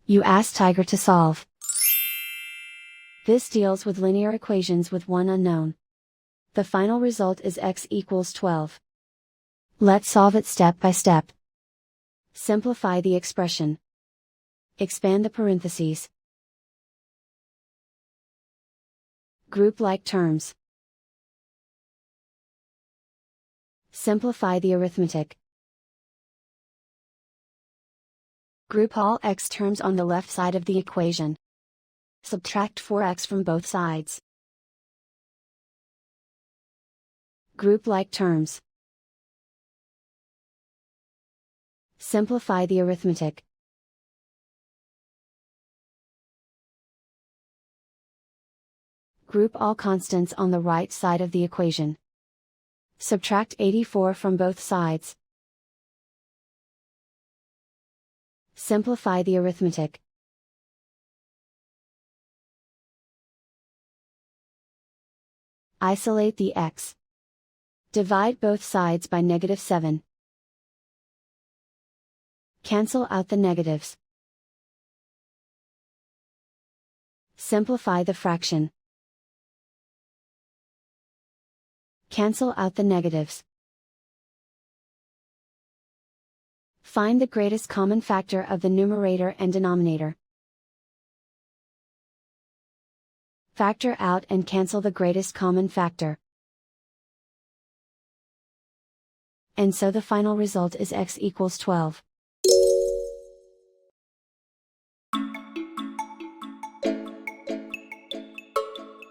You ask Tiger to solve. This deals with linear equations with one unknown. The final result is x equals 12. Let's solve it step by step. Simplify the expression. Expand the parentheses. Group like terms. Simplify the arithmetic. Group all x terms on the left side of the equation. Subtract 4x from both sides. Group like terms. Simplify the arithmetic. Group all constants on the right side of the equation. Subtract 84 from both sides. Simplify the arithmetic. Isolate the x. Divide both sides by -7. Cancel out the negatives. Simplify the fraction. Cancel out the negatives. Find the greatest common factor of the numerator and denominator. Factor out and cancel the greatest common factor. And so the final result is x equals 12.